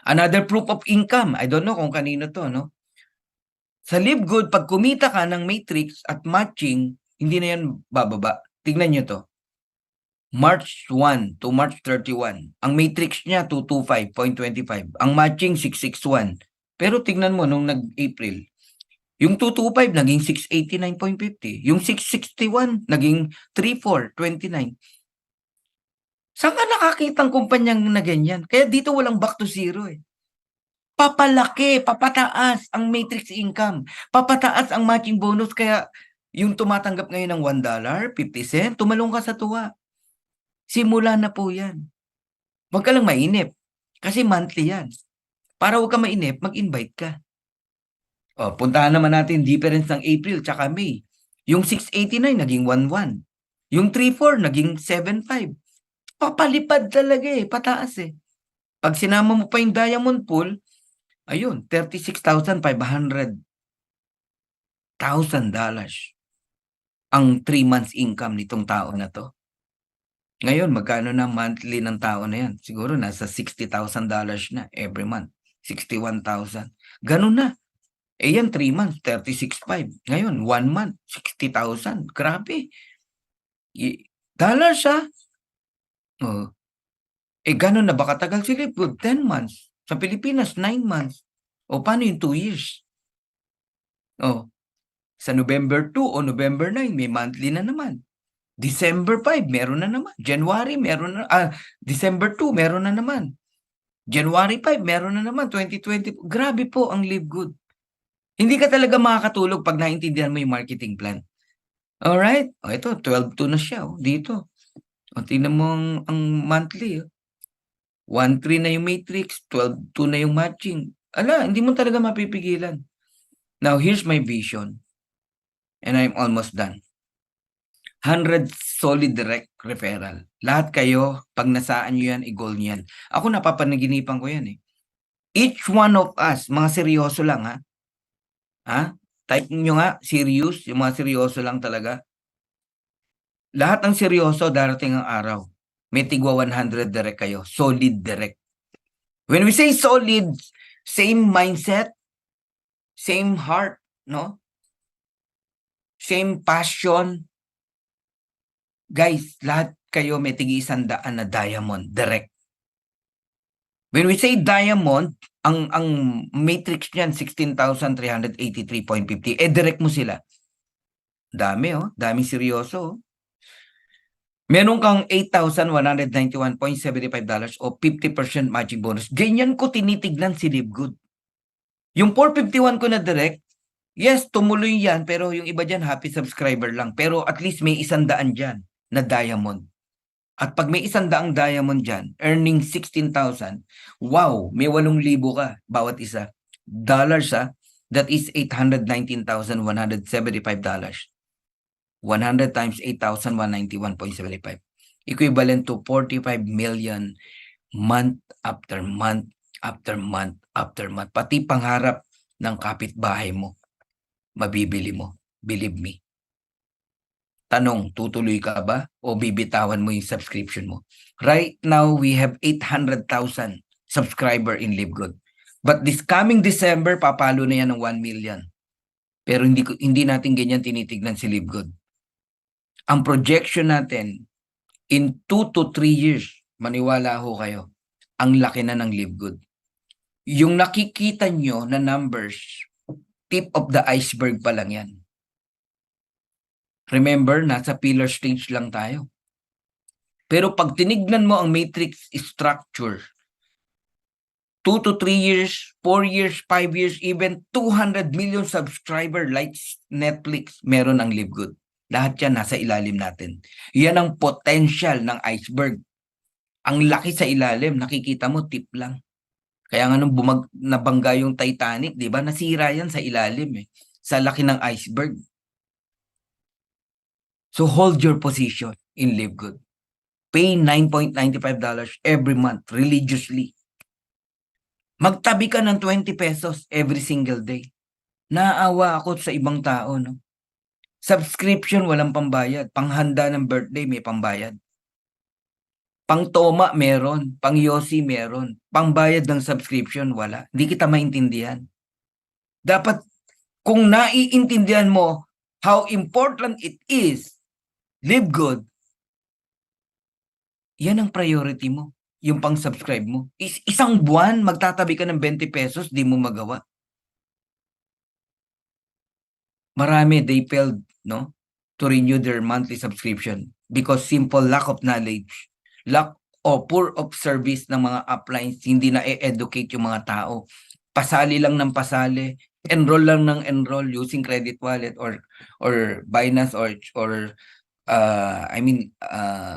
Another proof of income, I don't know kung kanino to, no? Sa Livegood, pag kumita ka ng matrix at matching, hindi na yan bababa. Tignan nyo to. March 1 to March 31. Ang matrix niya 225.25. Ang matching 661. Pero tignan mo nung nag-April, yung 225 naging 689.50. Yung 661 naging 3429. Saan ka nakakita ng kumpanyang na ganyan? Kaya dito walang back to zero eh. Papalaki, papataas ang matrix income. Papataas ang matching bonus. Kaya yung tumatanggap ngayon ng $1.50, tumalong ka sa tuwa. Simula na po yan. Huwag ka lang mainip. Kasi monthly yan. Para huwag ka mainip, mag-invite ka. O, puntahan naman natin difference ng April tsaka May. Yung 689 naging 11. Yung 34 naging 75. Papalipad talaga eh, pataas eh. Pag sinama mo pa yung diamond pool, ayun, $36,500 ang 3 months income nitong tao na to. Ngayon, magkano na monthly ng tao na yan? Siguro nasa $60,000 na every month. 61,000. Ganun na. Eh yan, 3 months, 36,500. Ngayon, 1 month, 60,000. Grabe. Dollars ha? Oh. Eh ganun na ba katagal si Livegood? 10 months. Sa Pilipinas, 9 months. O paano yung 2 years? Oh. Sa November 2 o November 9, may monthly na naman. December 5, meron na naman. January, meron na. December 2, meron na naman. January 5, meron na naman. 2020. Grabe po ang Livegood. Hindi ka talaga makakatulog pag naintindihan mo yung marketing plan. Alright? O ito, 12-2 na siya. Dito. O tingnan mo ang monthly. 1-3 na yung matrix, 12-2 na yung matching. Ala, hindi mo talaga mapipigilan. Now, here's my vision. And I'm almost done. 100 solid direct referral. Lahat kayo, pag nasaan nyo yan, i-goal nyo yan. Ako napapanaginipan ko yan eh. Each one of us, mga seryoso lang ha. Ha? Type nyo nga, serious, yung mga seryoso lang talaga. Lahat ng seryoso, darating ang araw. May tigwa 100 direct kayo. Solid direct. When we say solid, same mindset, same heart, no? Same passion. Guys, lahat kayo may tig-100 na diamond, direct. When we say diamond, ang matrix niyan 16,383.50. Direct mo sila. Dami oh, daming seryoso oh. Meron kang $8,191.75 o 50% matching bonus. Ganyan ko tinitignan si Livegood. Yung 451 ko na direct, yes, tumuloy yan, pero yung iba dyan, happy subscriber lang. Pero at least may 100 dyan na diamond. At pag may 100 diamond dyan, earning 16,000, wow, may 8,000 ka bawat isa. Dollars that is $819,175. 100 times 8,191.75. Equivalent to 45 million month after month after month after month. Pati pangharap ng kapitbahay mo, mabibili mo. Believe me. Tanong, tutuloy ka ba o bibitawan mo yung subscription mo? Right now, we have 800,000 subscriber in Livegood. But this coming December, papalo na yan ng 1 million. Pero hindi natin ganyan tinitignan si Livegood. Ang projection natin, in 2 to 3 years, maniwala ho kayo, ang laki na ng Livegood. Yung nakikita nyo na numbers, tip of the iceberg pa lang yan. Remember, nasa pillar stage lang tayo. Pero pag tinignan mo ang matrix structure, 2 to 3 years, 4 years, 5 years, even 200 million subscriber like Netflix, meron ang Livegood. Lahat yan nasa ilalim natin. Yan ang potential ng iceberg. Ang laki sa ilalim, nakikita mo, tip lang. Kaya nga nung nabangga yung Titanic, di ba? Nasira yan sa ilalim eh. Sa laki ng iceberg. So hold your position in Livegood. Pay $9.95 every month religiously. Magtabi ka ng 20 pesos every single day. Naawa ako sa ibang tao, no? Subscription, walang pambayad. Panghanda ng birthday, may pambayad. Pang Toma meron, pang Yossi meron, pangbayad ng subscription wala. Hindi kita maintindihan. Dapat kung naiintindihan mo how important it is, live good, yan ang priority mo, yung pang-subscribe mo. Isang buwan, magtatabi ka ng 20 pesos, di mo magawa. Marami, they failed, no, to renew their monthly subscription because simple lack of knowledge, lack o poor of service ng mga uplines, hindi na e-educate yung mga tao. Pasali lang ng pasali, enroll lang ng enroll using credit wallet or Binance or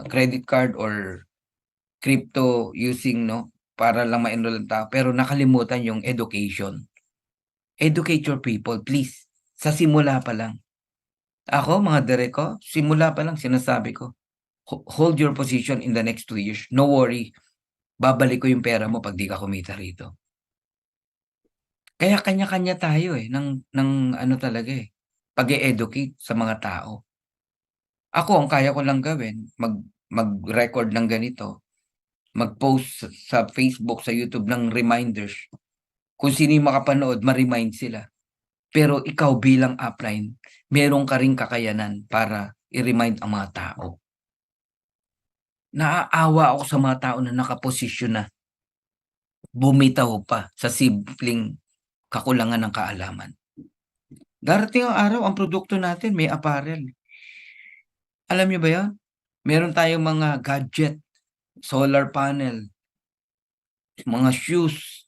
credit card or crypto using, no, para lang ma-enroll ang tao, pero nakalimutan yung education. Educate your people, please. Sa simula pa lang. Ako, mga direk ko, simula pa lang sinasabi ko, hold your position in the next 2 years. No worry. Babalik ko yung pera mo pag di ka kumita rito. Kaya kanya-kanya tayo ng ano talaga pag-e-educate sa mga tao. Ako, ang kaya ko lang gawin, mag-record ng ganito, mag-post sa Facebook, sa YouTube ng reminders. Kung sino yung makapanood, ma-remind sila. Pero ikaw bilang upline, meron ka ring kakayanan para i-remind ang mga tao. Naaawa ako sa mga tao na nakaposisyon na bumitaw pa sa simpleng kakulangan ng kaalaman. Darating ang araw, ang produkto natin may apparel. Alam niyo ba yan? Meron tayong mga gadget, solar panel, mga shoes.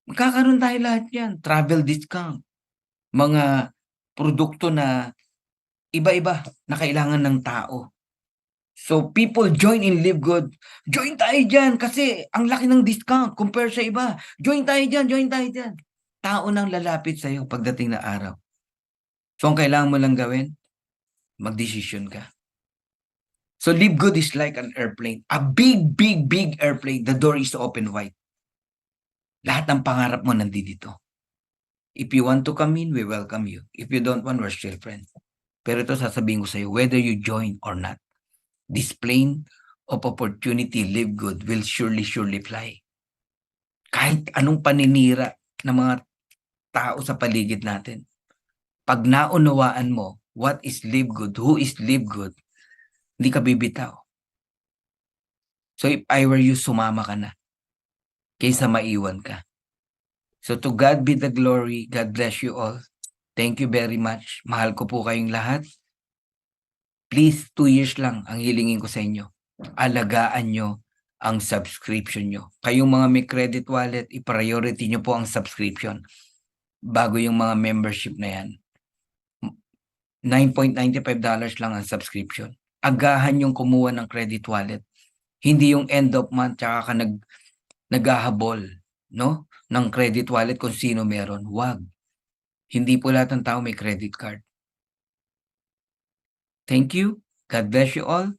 Magkakaroon tayo lahat yan. Travel discount. Mga produkto na iba-iba na kailangan ng tao. So people join in Live Good. Join tayo dyan kasi ang laki ng discount compare sa iba. Join tayo dyan, join tayo dyan. Tao nang lalapit sa'yo pagdating na araw. So ang kailangan mo lang gawin, magdesisyon ka. So Live Good is like an airplane. A big, big, big airplane. The door is open wide. Lahat ng pangarap mo nandito. If you want to come in, we welcome you. If you don't want, we're still friends. Pero ito sasabihin ko sa'yo, whether you join or not, this plane of opportunity, Live Good, will surely fly. Kahit anong paninira ng mga tao sa paligid natin. Pag naunawaan mo, what is Live Good, who is Live Good, hindi ka bibitaw. So if I were you, sumama ka na kaysa maiwan ka. So to God be the glory. God bless you all. Thank you very much. Mahal ko po kayong lahat. Please, 2 years lang ang hilingin ko sa inyo. Alagaan nyo ang subscription nyo. Kayong mga may credit wallet, i-priority nyo po ang subscription bago yung mga membership na yan. $9.95 lang ang subscription. Agahan yung kumuha ng credit wallet. Hindi yung end of month tsaka ka naghahabol, no, ng credit wallet kung sino meron. Wag. Hindi po lahat ng tao may credit card. Thank you. God bless you all.